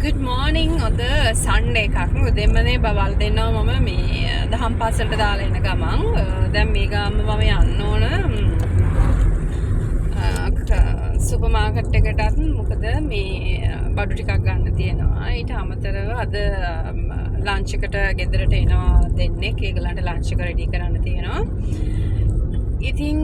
good morning අද සන්ඩේ එකක් උදේමනේ බවල් දෙනවා මම මේ දහම් පාසලට දාලා එන ගමන් දැන් මේ ගාම මම යන්න ඕන සුපර් මාකට් එකටත් මොකද මේ බඩු ටිකක් ගන්න තියෙනවා ඊට අමතරව අද ලන්ච් එකට ගෙදරට එනවා දෙන්නෙක් ඒගොල්ලන්ට ලන්ච් එක රෙඩි කරන්න තියෙනවා ඉතින්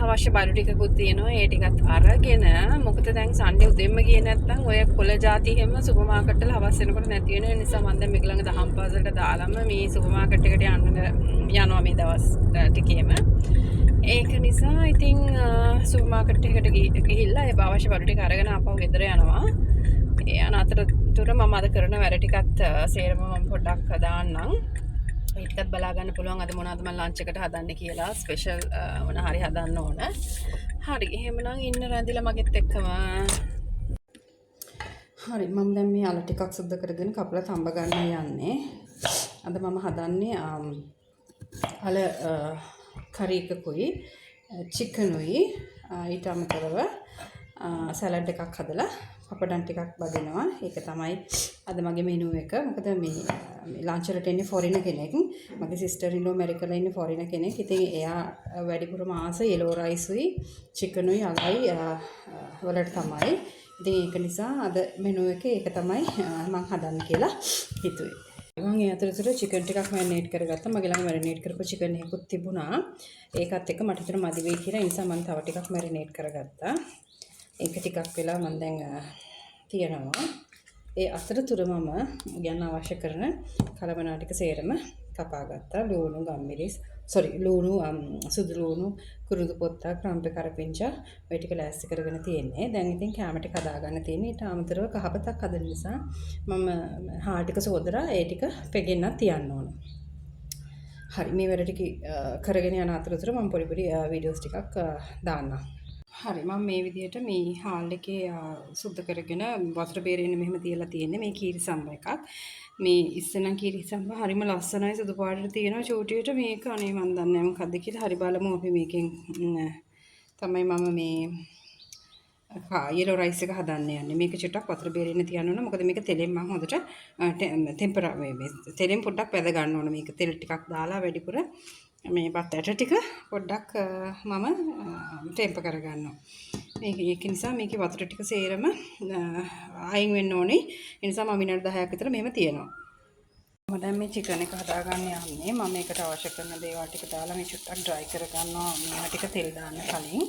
අවශ්‍ය බඩු ටිකකුත් තියෙනවා ඒ ටිකත් අරගෙන මොකද දැන් සන්ඩේ උදෙන්ම ගියේ නැත්නම් ඔය කොළ ಜಾති හැම සුපර් මාකට් වල හවස් වෙනකොට නැති වෙන නිසා මම දැන් මේගොල්ලන්ගේ දහම් පාසලට දාලම මේ සුපර් මාකට් එකට යනවා මේ දවස් ටිකේම ඒක නිසා ඉතින් සුපර් මාකට් එකට ගිහිල්ලා ඒ අවශ්‍ය බඩු ටික අරගෙන ආපහු ගෙදර යනවා ඒ අනතුර මම අද කරන වැඩ ටිකත් සේරම මම පොඩ්ඩක් දාන්නම් ඒකත් බලා ගන්න පුළුවන් අද මොනවද මම ලන්ච් එකට හදන්නේ කියලා ස්පෙෂල් මොන හරි හදන්න ඕන. හරි එහෙමනම් ඉන්න රැඳිලා මගෙත් එක්කම. හරි මම දැන් මේ අල ටිකක් සුද්ධ කරගෙන කපලා තඹ ගන්න යන්නේ. අද මම හදන්නේ අල කරි එකකුයි චිකනුයි ඊට අමතරව සලාඩ් එකක් හදලා පපඩම් ටිකක් බදිනවා. ඒක තමයි අද මගේ මෙනු එක. මොකද මේ ලන්ච් වලට එන්නේ ෆොරිනර් කෙනෙක්. මගේ සිස්ටර් ඉන් ලෝ ඇමරිකාවේ ඉන්න ෆොරිනර් කෙනෙක්. ඉතින් එයා වැඩිපුරම ආස යෙලෝ රයිස්ුයි චිකනුයි අලයි වලට තමයි. ඉතින් ඒක නිසා අද මෙනු එකේ ඒක තමයි මම හදන්න කියලා හිතුවේ. මම ඒ අතරතුර චිකන් ටිකක් මැරිනේට් කරගත්තා. මගේ ළඟ මැරිනේට් කරපු චිකන් එකකුත් තිබුණා. ඒකත් එක්ක මට හිතෙනවා මදි වෙයි කියලා. ඒ නිසා මම තව ටිකක් මැරිනේට් කරගත්තා. ඒක ටිකක් වෙලා මම දැන් තියනවා. ඒ අතරතුර මම යන්න අවශ්‍ය කරන කලබනා ටික සේරම කපා ගත්තා. ලුණු ගම්මිරිස් ලුණු සුදු ලුණු කුරුදු පොත්ත ක්‍රම්පේ කරපිංචා ඔය ටික ලෑස්ති කරගෙන තියෙන්නේ. දැන් ඉතින් කැම ටික හදා ගන්න තියෙන්නේ. ඊට අමතරව කහපතක් හදන නිසා මම හා ටික සෝදලා ඒ ටික පෙගෙන්නත් තියන්න ඕන. හරි මේ වැඩ ටික කරගෙන යන අතරතුර මම පොඩි වීඩියෝස් ටිකක් දාන්නම්. හරි මම මේ විදිහට මේ හාල් එකේ සුද්ධ කරගෙන වතුර බේරෙන්න මෙහෙම තියලා තියෙන්නේ මේ කීරි සම්බ එකක් මේ ඉස්සෙල්ලා කීරි සම්බ හරිම ලස්සනයි සුදු පාටට තියෙනවා චූටියට මේක අනේ මන් දන්නේ නැහැ මොකද්ද කියලා හරි බලමු අපි මේකෙන් තමයි මම මේ යෙලෝ රයිස් එක හදන්න යන්නේ මේක චුට්ටක් වතුර බේරෙන්න තියන්න ඕන මොකද මේක තෙලෙන් මම හොඳට තෙලෙන් පොඩ්ඩක් වැද ගන්න ඕන මේක තෙල් ටිකක් දාලා වැඩිපුර මේ බත් ඇට ටික පොඩ්ඩක් මම ටෙම්පර් කරගන්නවා. ඒක නිසා මේකේ වතුර ටික සේරම අයින් වෙන්න ඕනේ. ඒ නිසා මම විනාඩි 10ක් විතර මෙහෙම තියනවා. මම දැන් මේ චිකන් එක හදාගන්න යන්නේ. මම මේකට අවශ්‍ය කරන දේවල් ටික දාලා මේ චුට්ටක් ඩ්‍රයි කරගන්නවා. මේවා ටික තෙල් දාන්න කලින්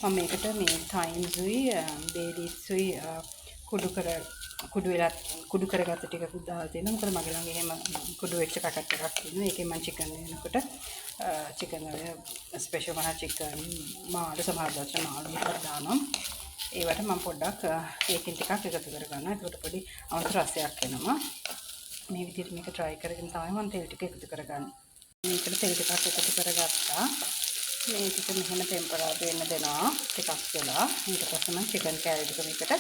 මම මේකට මේ තයිම්සුයි බේලිස්ුයි කුඩු කරගත්ත ටිකකුත් දාලා තියෙනවා. මොකද මගේ ළඟ එහෙම කුඩු වෙච්ච පැකට් එකක් තියෙනවා. ඒකෙන් මම චිකන් වෙනකොට චිකන් ස්පෙෂල් වහා චිකන් මාළු සමහරවිට මාළු එකක් දානවා. ඒවට මම පොඩ්ඩක් ඒකෙන් ටිකක් එකතු කරගන්නවා. ඒකට පොඩි අවුල් රසයක් එනවා. මේ විදිහට මේක try කරගෙන තමයි මම තෙල් ටික එකතු කරගන්නේ. මේකට තෙල් ටිකක් එකතු කරගත්තා. මේ ටික මෙහෙම ටෙම්පරාදු වෙන්න දෙනවා. ටිකක් වෙලා ඊට පස්සේ මම චිකන් කෑලි ටික මේකට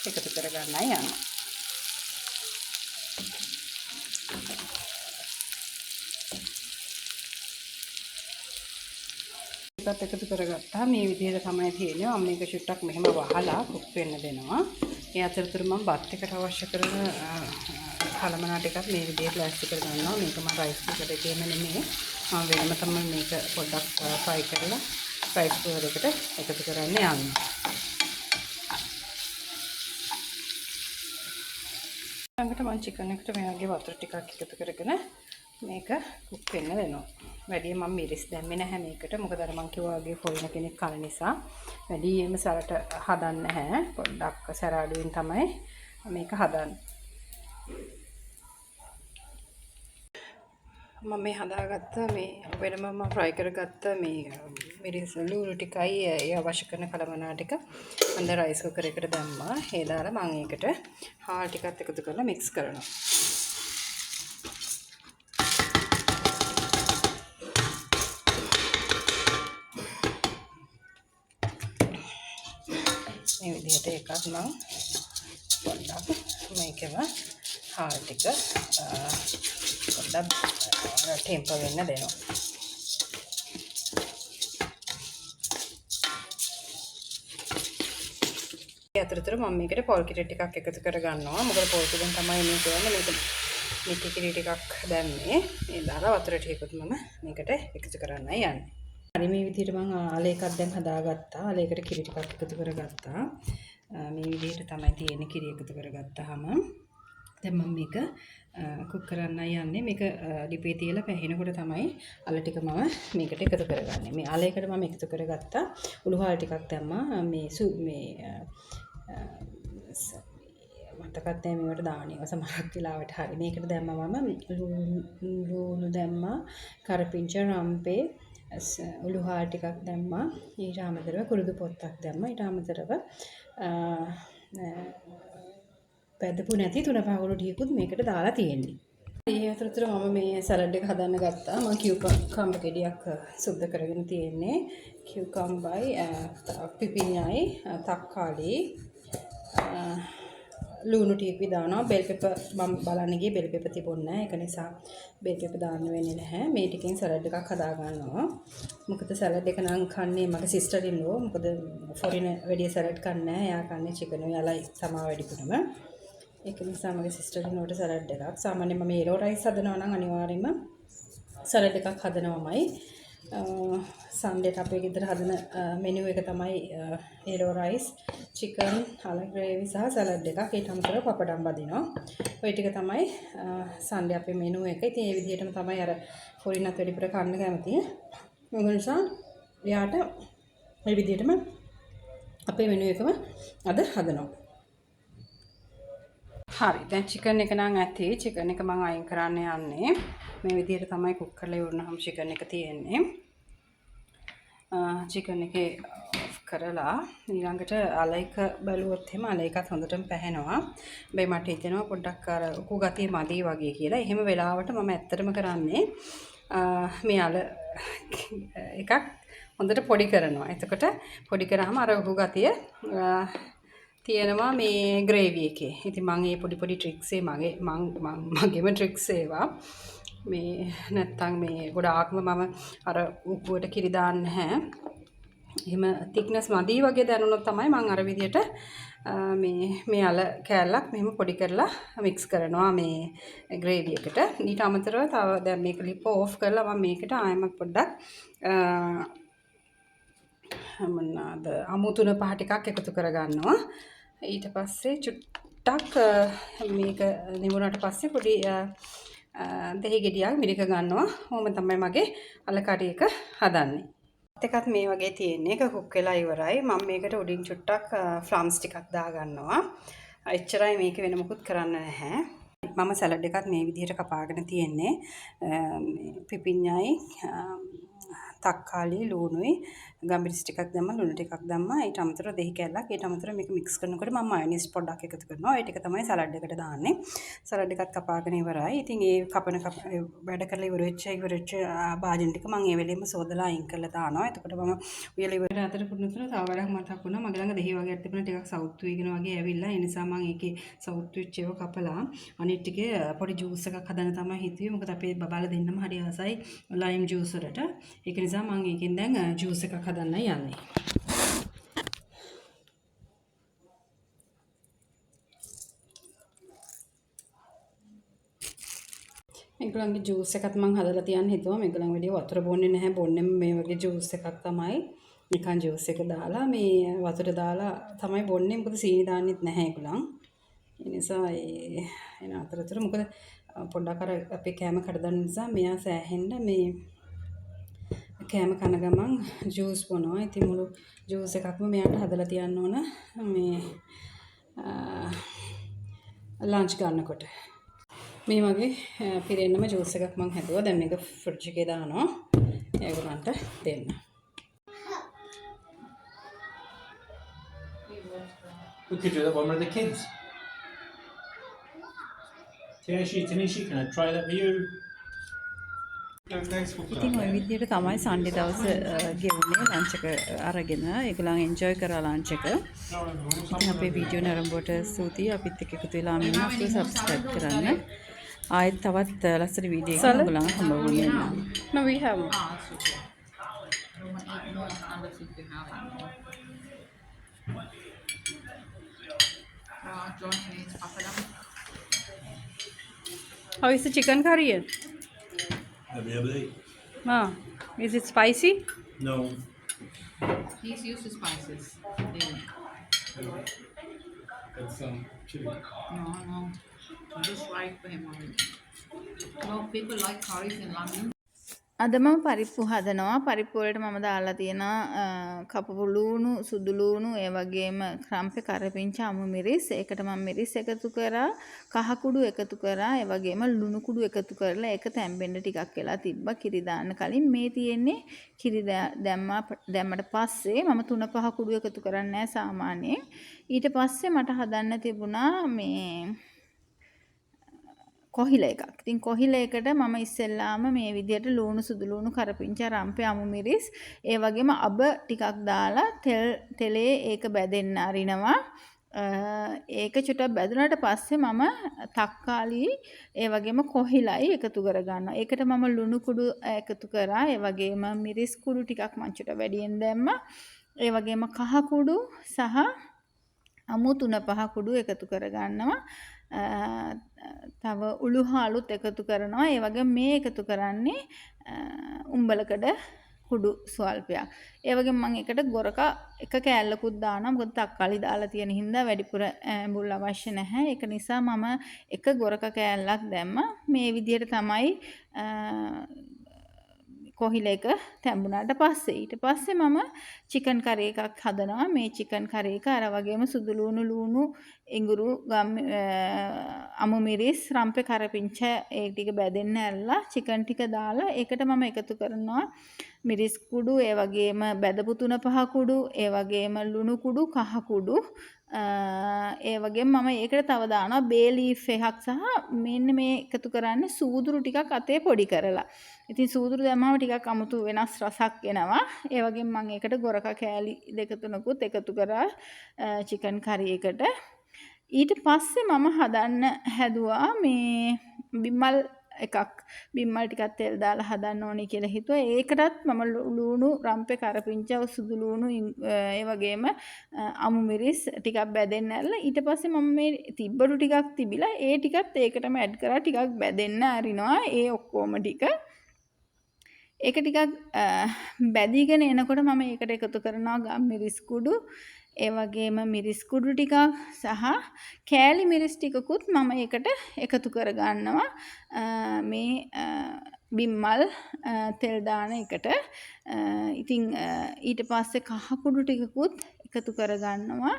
එකතු කරගන්නයි යන්නේ. ටිකක් එකතු කරගත්තා. මේ විදිහට තමයි තියෙන්නේ. මම මේක චුට්ටක් මෙහෙම වහලා කුක් වෙන්න දෙනවා. ඒ අතරතුර මම බත් එකට අවශ්‍ය කරන කලමනා ටිකක් මේ විදිහට ලෑස්ති කරගන්නවා. මේක මම රයිස් කුකර් එකේම නෙමෙයි. මම වෙනම තමයි මේක පොඩ්ඩක් ෆ්‍රයි කරලා රයිස් කුකර් එකට එකතු කරන්න යන්නේ. ළඟට මම චිකන් එකට මේ වගේ වතුර ටිකක් එකතු කරගෙන මේක කුක් වෙන්න දෙනවා. වැඩි මම මිරිස් දැම්මේ නැහැ මේකට. මොකද අර මම කිව්වා වගේ ෆොරිනර් කෙනෙක් කන නිසා වැඩිම සරට හදන්නේ නැහැ. පොඩ්ඩක් සර අඩුවෙන් තමයි මේක හදන්නේ. මම මේ හදාගත්ත මේ වෙනම මම ෆ්‍රයි කරගත්ත මේ මිරිස් ලුණු ටිකයි ඒ අවශ්‍ය කරන කලමනා ටික අnder රයිස් කුකර් එකට දැම්මා. ඒ දාලා මම ඒකට හාල් ටිකත් එකතු කරලා මික්ස් කරනවා. මේ විදිහට එකක් මම පොඩ්ඩක් මේකම හාල් ටික පොඩ්ඩක් ටෙම්පර් වෙන්න දෙනවා. ඒ අතරතුර මම මේකට පොල් කිරි ටිකක් එකතු කරගන්නවා. මොකද පොල් කිරියෙන් තමයි මේ කියන්නේ මේක මිටි කිරි ටිකක් දැම්මේ. ඒ දාලා වතුර ටිකකුත් මම මේකට එකතු කරන්නයි යන්නේ. හරි මේ විදිහට මම ආල එකක් දැන් හදාගත්තා. ආලයකට කිරි ටිකක් එකතු කරගත්තා. මේ විදිහට තමයි තියෙන්නේ කිරි එකතු කරගත්තාම. දැන් මම මේක කුක් කරන්නයි යන්නේ. මේක ඩිපේ තියලා පැහෙනකොට තමයි අල ටික මම මේකට එකතු කරගන්නේ. මේ අලයකට මම එකතු කරගත්තා. උළුහාල් ටිකක් දැම්මා. මතකත් නැහැ මේවට දාන්නේ. සමහරක් වෙලාවට හරි. මේකට දැම්මා මම ලුණු දැම්මා. කරපිංච රම්පේ උළුහාල් ටිකක් දැම්මා. ඊට අමතරව කුරුදු පොත්තක් දැම්මා. ඊට අමතරව පැදපු නැති තුන පහකුළු ටිකකුත් මේකට දාලා තියෙන්නේ. මේ අතරතුර මම මේ සලාඩ් එක හදන්න ගත්තා. මම කියුකම්බර් ගෙඩියක් සුද්ධ කරගෙන තියෙන්නේ. කියුකම්බරයි පිපිඤ්ඤායි තක්කාලි ලුණු ටිකක් දානවා. බෙල් පෙපර් මම බලන්න ගියේ බෙල් පෙපර් තිබුණේ නැහැ. ඒක නිසා බෙල් පෙපර් දාන්න වෙන්නේ නැහැ. මේ ටිකෙන් සලාඩ් එකක් හදා ගන්නවා. මොකද සලාඩ් එක නම් කන්නේ මගේ සිස්ටර් ඉන්නෝ. මොකද ෆොරින වැඩි සලාඩ් කන්නේ නැහැ. එයා කන්නේ චිකන් එයාලයි තමා වැඩිපුරම. ඒක නිසා මගේ සිස්ටර් ඉන්නෝට සලාඩ් එකක්. සාමාන්‍යයෙන් මම යෙලෝ රයිස් හදනවා නම් අනිවාර්යයෙන්ම සලාඩ් එකක් හදනවමයි. සන්ඩේට අපේ ගෙදර හදන මෙනු එක තමයි යෙලෝ රයිස්, චිකන්, හල ග්‍රේවි සහ සලාඩ් එකක්. ඊට අමතරව පපඩම් බදිනවා. ඔය ටික තමයි සන්ඩේ අපේ මෙනු එක. ඉතින් මේ විදිහටම තමයි අර ෆොරිනත් වැඩිපුර කන්න කැමති. මොකද නිසා එයාට මේ විදිහටම අපේ මෙනු එකම අද හදනවා. හරි දැන් චිකන් එක නම් ඇති. චිකන් එක මම අයින් කරන්න යන්නේ. මේ විදිහට තමයි කුක් කරලා ඉවරනහම චිකන් එක තියෙන්නේ. චිකන් එකේ ඔෆ් කරලා ඊළඟට අලයික බැලුවොත් එහෙම අලයිකත් හොඳටම පැහැෙනවා. හැබැයි මට හිතෙනවා පොඩ්ඩක් අර උකු ගතිය මදි වගේ කියලා. එහෙම වෙලාවට මම ඇත්තටම කරන්නේ මේ අල එකක් හොඳට පොඩි කරනවා. එතකොට පොඩි කරාම අර උකු ගතිය තියෙනවා මේ ග්‍රේවි එකේ. ඉතින් මම මේ පොඩි ට්‍රික්ස් මගේම ට්‍රික්ස් ඒවා. මේ නැත්තම් මේ ගොඩාක්ම මම අර උපුවට කිරි දාන්නේ නැහැ. එහෙම thickness මදි වගේ දැනුණොත් තමයි මම අර විදියට මේ අල කෑල්ලක් මෙහෙම පොඩි කරලා මික්ස් කරනවා මේ ග්‍රේවි එකට. ඊට අමතරව තව දැන් මේක ලිප් ඕෆ් කරලා මම මේකට ආයෙමත් පොඩ්ඩක් මොනවාද අමුතුන පහ ටිකක් එකතු කරගන්නවා. ඊට පස්සේ චුට්ටක් මේක නිමුණාට පස්සේ පොඩි දෙහි ගෙඩියක් මිරික ගන්නවා. ඕම තමයි මගේ අල කරි එක හදන්නේ. එකත් මේ වගේ තියෙන්නේ. ඒක කුක් වෙලා ඉවරයි. මම මේකට උඩින් චුට්ටක් ෆ්ලම්ස් ටිකක් දා ගන්නවා. එච්චරයි මේක වෙන මොකුත් කරන්න නැහැ. මම සලාඩ් එකත් මේ විදිහට කපාගෙන තියෙන්නේ. පිපිඤ්ඤායි තක්කාලි ලුණුයි ගම්බිරිස් ටිකක් දැම්මා ලුණු ටිකක් දැම්මා ඊට අමතරව දෙහි කැල්ලක් ඊට අමතරව මේක මික්ස් කරනකොට මම මයොනයිස් පොඩ්ඩක් එකතු කරනවා ඒ ටික තමයි සලාඩ් එකට දාන්නේ සලාඩ් එකත් කපාගෙන ඉවරයි ඉතින් ඒ කපන වැඩ කරලා ඉවරෙච්ච භාජන ටික මම ඒ වෙලෙම සෝදලා අයින් කරලා දානවා එතකොට මම උයලා ඉවර අතර පුරුදුතර තව වැඩක් මතක් වුණා මගේ ළඟ දෙහි වගේක් තිබුණා ටිකක් සවුත් වීගෙන වගේ ඇවිල්ලා ඒ නිසා මම ඒකේ සවුත් වෙච්ච ඒවා කපලා අනිත් ටිකේ පොඩි ජූස් එකක් හදන්න තමයි හිතුවේ මොකද අපේ බබාලා දෙන්නම හරි ආසයි ලයිම් ජූස් වලට ඒක නිසා මම ඒකෙන් දැන් ජූස් එකක් හදන්න යන්නේ. මේගොල්ලන්ගේ ජූස් එකත් මම හදලා තියන්න හිතුවා. මේගොල්ලන් වැඩි වතුර බොන්නේ නැහැ. බොන්නේම මේ වගේ ජූස් එකක් තමයි. නිකන් ජූස් එක දාලා මේ වතුර දාලා තමයි බොන්නේ. මොකද සීනි දාන්නෙත් නැහැ ඒගොල්ලන්. ඒ නිසා එන අතරතුර මොකද පොඩ්ඩක් අර අපේ කෑම කඩදාන නිසා මෙයා සෑහෙන්න මේ කෑම කන ගමන් ජූස් බොනවා. ඉතින් මුළු ජූස් එකක්ම මෙයාට හදලා තියන්න ඕන මේ ලන්ච් ගන්නකොට. මේ වගේ පිරෙන්නම ජූස් එකක් මම හැදුවා. දැන් මේක ෆ්‍රිජ් එකේ දානවා. ඒගොල්ලන්ට දෙන්න. We could do that one with the kids. Tanisha, can I try that for you? ඉතින් ওই විදිහට තමයි සන්ඩේ දවස් ගෙවුනේ ලන්ච් එක අරගෙන ඒගොල්ලන් එන්ජොයි කරා ලන්ච් එක. ඉතින් අපේ වීඩියෝ නරඹුවට ස්තුතියි. අපිත් එක්ක එකතු වෙලා මෙන්න අපිට subscribe කරන්න. ආයෙත් තවත් ලස්සන වීඩියෝ එකක් ඔයගොල්ලන් හම්බ වෙනවා. No we have. Johnny needs papadam. How is the chicken curry? Have you ever eaten? Is it spicy? No. He's used to spices. Daily. That's some chili. No. Just right for him only. No, people like curries in London. අද මම පරිප්පු හදනවා. පරිප්පු වලට මම දාලා තියෙනවා කපපු ලූණු, සුදු ලූණු, ඒ වගේම ක්‍රම්පේ කරපිංචා අමු මිරිස්. ඒකට මම මිරිස් එකතු කරා, කහ කුඩු එකතු කරා, ඒ වගේම ලුණු කුඩු එකතු කරලා ඒක තැම්බෙන්න ටිකක් වෙලා තිබ්බා කිරි දාන්න කලින්. මේ තියෙන්නේ කිරි දැම්මට පස්සේ මම 3-5 කුඩු එකතු කරන්නේ නැහැ සාමාන්‍යයෙන්. ඊට පස්සේ මට හදන්න තිබුණා මේ කොහිල එකක්. ඉතින් කොහිල එකට මම ඉස්සෙල්ලාම මේ විදිහට ලූණු සුදු ලූණු කරපිංචා රම්පේ අමු මිරිස් ඒ වගේම අබ ටිකක් දාලා තෙලේ ඒක බැදෙන්න අරිනවා. ඒක චුට්ටක් බැදුනට පස්සේ මම තක්කාලි ඒ වගේම කොහිලයි එකතු කර ගන්නවා. ඒකට මම ලුණු කුඩු එකතු කරා. ඒ වගේම මිරිස් කුඩු ටිකක් මං චුට්ට වැඩියෙන් දැම්මා. ඒ වගේම කහ කුඩු සහ අමු 3-5 කුඩු එකතු කර ගන්නවා. තව උළුහාලුත් එකතු කරනවා. ඒ වගේ මේ එකතු කරන්නේ උම්බලකඩ කුඩු ස්වල්පයක්. ඒ වගේම මම එකට ගොරක එක කෑල්ලකුත් දානවා. මොකද තක්කාලි දාලා තියෙන හින්දා වැඩිපුර ඇඹුල් අවශ්‍ය නැහැ. ඒක නිසා මම එක ගොරක කෑල්ලක් දැම්මා. මේ විදිහට තමයි කොහිල එක තැඹුණාට පස්සේ ඊට පස්සේ මම චිකන් කරි එකක් හදනවා. මේ චිකන් කරි එක අර වගේම සුදු ලූණු ඉඟුරු අමු මිරිස් රම්පේ කරපිංච ඒ ටික බැදෙන්න ඇරලා චිකන් ටික දාලා ඒකට මම එකතු කරනවා මිරිස් කුඩු ඒ වගේම බැදපු 3-5 කුඩු ඒ වගේම ලුණු කුඩු කහ කුඩු ඒ වගේම මම ඒකට තව දානවා බේ ලීෆ් එකක් සහ මෙන්න මේ එකතු කරන්නේ සූදුරු ටිකක් අතේ පොඩි කරලා. ඉතින් සූදුරු දැම්මම ටිකක් අමුතු වෙනස් රසක් එනවා. ඒ වගේම මම ඒකට ගොරක කෑලි 2-3කුත් එකතු කරා චිකන් කරි එකට. ඊට පස්සේ මම හදන්න හැදුවා මේ බිමල් එකක්. බිමල් ටිකක් තෙල් දාලා හදන්න ඕනේ කියලා හිතුවා. ඒකටත් මම ලූණු රම්පේ කරපිංචා සුදු ලූණු ඒ වගේම අමු මිරිස් ටිකක් බැදෙන්න ඇරලා ඊට පස්සේ මම මේ තිබ්බඩු ටිකක් තිබිලා ඒ ටිකත් ඒකටම ඇඩ් කරා ටිකක් බැදෙන්න අරිනවා. ඒ ඔක්කොම ටික ඒක ටිකක් බැදීගෙන එනකොට මම ඒකට එකතු කරනවා ගම් මිරිස් කුඩු ඒ වගේම මිරිස් කුඩු ටිකක් සහ කෑලි මිරිස් ටිකකුත් මම ඒකට එකතු කර ගන්නවා මේ බිම්මල් තෙල් දාන එකට. ඉතින් ඊට පස්සේ කහ කුඩු ටිකකුත් එකතු කර ගන්නවා.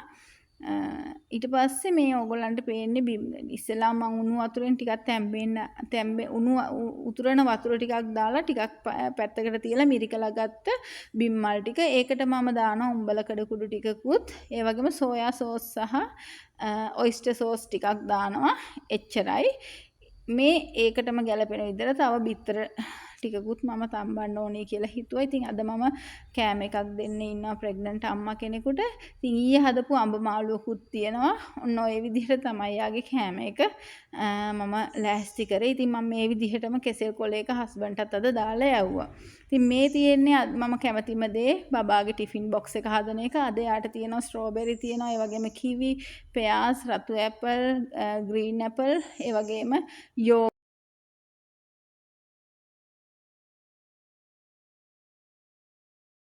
ඊට පස්සේ මේ ඕගොල්ලන්ට පේන්නේ ඉස්සෙල්ලා මම උණු වතුරෙන් ටිකක් උතුරන වතුර ටිකක් දාලා ටිකක් පැත්තකට තියලා මිරිකලා ගත්ත බිම්මල් ටික. ඒකට මම දානවා උම්බලකඩ කුඩු ටිකකුත් ඒ වගේම සෝයා සෝස් සහ ඔයිස්ටර් සෝස් ටිකක් දානවා. එච්චරයි. මේ ඒකටම ගැලපෙන විදිහට තව බිත්තර ටිකකුත් මම තම්බන්න ඕනේ කියලා හිතුවා. ඉතින් අද මම කෑම එකක් දෙන්න ඉන්නවා ප්‍රෙග්නන්ට් අම්මා කෙනෙකුට. ඉතින් ඊයේ හදපු අඹ මාළුවකුත් තියෙනවා. ඔන්න ඔය විදිහට තමයි යාගේ කෑම එක මම ලෑස්ති කරේ. ඉතින් මම මේ විදිහටම කෙසෙල් කොලයක හස්බන්ඩ්ටත් අද දාලා යවුවා. ඉතින් මේ තියෙන්නේ මම කැමතිම දේ බබාගේ ටිෆින් බොක්ස් එක හදන එක. අද යාට තියෙනවා ස්ට්‍රෝබෙරි තියෙනවා, ඒ වගේම කිවි, පෙයාස්, රතු ඇපල්, ග්‍රීන් ඇපල්, ඒ වගේම යෝ